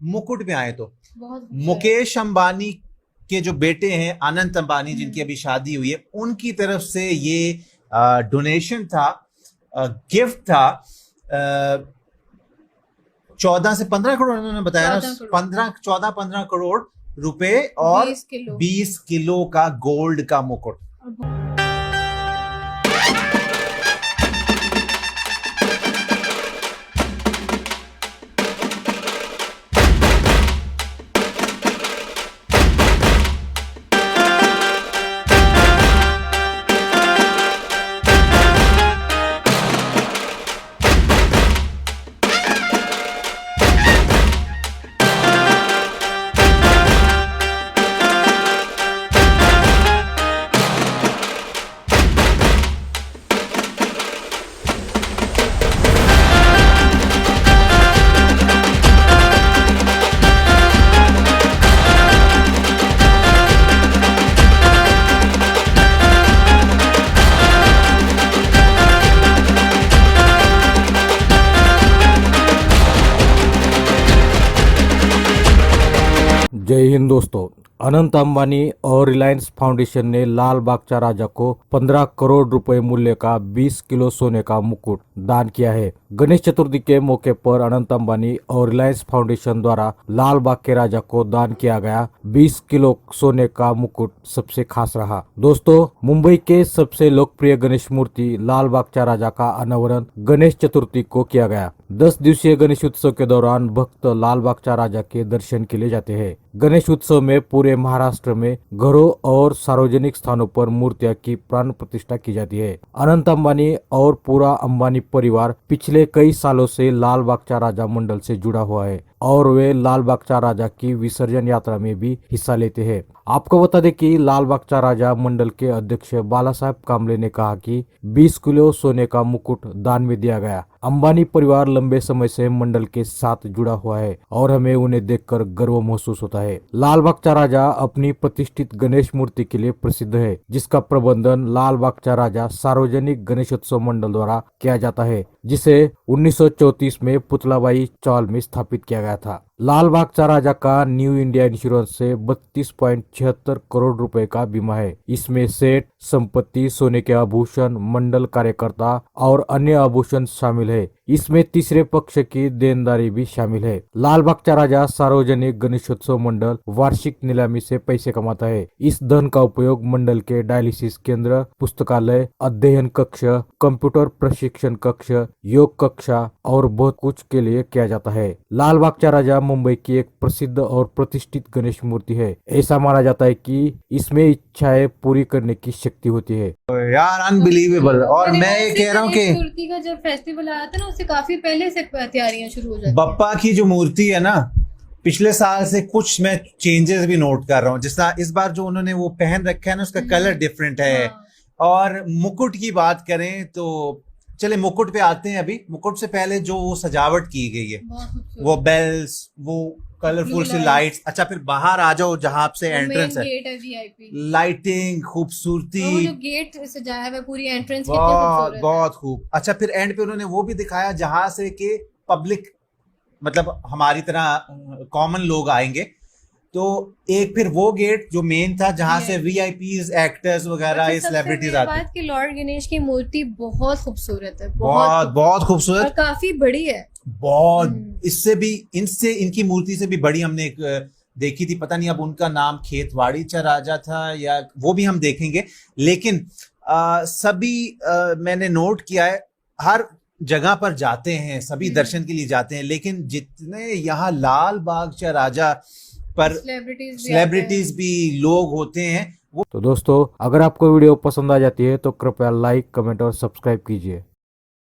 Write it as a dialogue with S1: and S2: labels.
S1: मुकुट में आए तो
S2: बहुत
S1: मुकेश अंबानी के जो बेटे हैं अनंत अंबानी, जिनकी अभी शादी हुई है, उनकी तरफ से ये डोनेशन था, गिफ्ट था। 14 से 15 करोड़ उन्होंने बताया ना, 14-15 करोड़ रुपए और 20 किलो का गोल्ड का मुकुट।
S3: जय हिंद दोस्तों। अनंत अंबानी और रिलायंस फाउंडेशन ने लाल बागचा राजा को 15 करोड़ रुपए मूल्य का 20 किलो सोने का मुकुट दान किया है। गणेश चतुर्थी के मौके पर अनंत अंबानी और रिलायंस फाउंडेशन द्वारा लाल बाग के राजा को दान किया गया 20 किलो सोने का मुकुट सबसे खास रहा। दोस्तों, मुंबई के सबसे लोकप्रिय गणेश मूर्ति लाल बागचा राजा का अनावरण गणेश चतुर्थी को किया गया। 10 दिवसीय गणेश उत्सव के दौरान भक्त लाल बागचा राजा के दर्शन के लिए जाते हैं। गणेश उत्सव में पूरे महाराष्ट्र में घरों और सार्वजनिक स्थानों पर मूर्तियां की प्राण प्रतिष्ठा की जाती है। अनंत अंबानी और पूरा अंबानी परिवार पिछले कई सालों से लाल बागचा राजा मंडल से जुड़ा हुआ है और वे लाल बागचा राजा की विसर्जन यात्रा में भी हिस्सा लेते हैं। आपको बता दें कि लाल बागचा राजा मंडल के अध्यक्ष बाला साहेब कामले ने कहा कि 20 किलो सोने का मुकुट दान में दिया गया। अंबानी परिवार लंबे समय से मंडल के साथ जुड़ा हुआ है और हमें उन्हें देखकर गर्व महसूस होता है। लाल बागचा राजा अपनी प्रतिष्ठित गणेश मूर्ति के लिए प्रसिद्ध है, जिसका प्रबंधन लाल बागचा राजा सार्वजनिक गणेशोत्सव मंडल द्वारा किया जाता है, जिसे 1934 में पुतलाबाई चौल में स्थापित किया गया था। लाल बागचा राजा का न्यू इंडिया इंश्योरेंस से 32.76 करोड़ रुपए का बीमा है। इसमें सेठ, संपत्ति, सोने के आभूषण, मंडल कार्यकर्ता और अन्य आभूषण शामिल है। इसमें तीसरे पक्ष की देनदारी भी शामिल है। लाल बागचा राजा सार्वजनिक गणेशोत्सव मंडल वार्षिक नीलामी से पैसे कमाता है। इस धन का उपयोग मंडल के डायलिसिस केंद्र, पुस्तकालय, अध्ययन कक्ष, कंप्यूटर प्रशिक्षण कक्ष, योग कक्षा और बहुत कुछ के लिए किया जाता है। लाल बागचा राजा मुंबई की एक प्रसिद्ध और प्रतिष्ठित गणेश मूर्ति है। ऐसा माना जाता है कि इसमें इच्छाएं पूरी करने की शक्ति होती है।
S1: यार अनबिलीवेबल। और मैं ये कह रहा हूँ कि
S2: मूर्ति का जब फेस्टिवल आया था ना, उससे काफी पहले से तैयारियां शुरू हो जाती हैं।
S1: बप्पा की जो मूर्ति है ना, पिछले साल से कुछ मैं चेंजेस भी नोट कर रहा हूँ। जिस इस बार जो उन्होंने वो पहन रखा है ना, उसका कलर डिफरेंट है। और मुकुट की बात करें तो चले मुकुट पे आते हैं। अभी मुकुट से पहले जो सजावट की गई है, वो बेल्स, वो कलरफुल सी लाइट्स। अच्छा, फिर बाहर आ जाओ जहां से एंट्रेंस है, लाइटिंग, खूबसूरती,
S2: जो गेट सजाया है पूरी एंट्रेंस
S1: बहुत बहुत खूब। अच्छा, फिर एंड पे उन्होंने वो भी दिखाया जहां से कि पब्लिक, मतलब हमारी तरह कॉमन लोग आएंगे। तो एक फिर वो गेट जो मेन था जहां से वीआईपीज, एक्टर्स वगैरह, ये सेलिब्रिटीज आते हैं।
S2: कि लॉर्ड गणेश की मूर्ति बहुत खूबसूरत है,
S1: बहुत खूबसूरत और
S2: काफी बड़ी है।
S1: बहुत, इससे भी, इनकी मूर्ति से भी बड़ी हमने एक देखी थी। पता नहीं अब उनका नाम खेतवाड़ी चा राजा था या, वो भी हम देखेंगे। लेकिन सभी मैंने नोट किया है, हर जगह पर जाते हैं, सभी दर्शन के लिए जाते हैं, लेकिन जितने यहाँ लाल बागचा राजा पर सेलिब्रिटीज भी लोग होते हैं वो।
S3: तो दोस्तों, अगर आपको वीडियो पसंद आ जाती है तो कृपया लाइक, कमेंट और सब्सक्राइब कीजिए।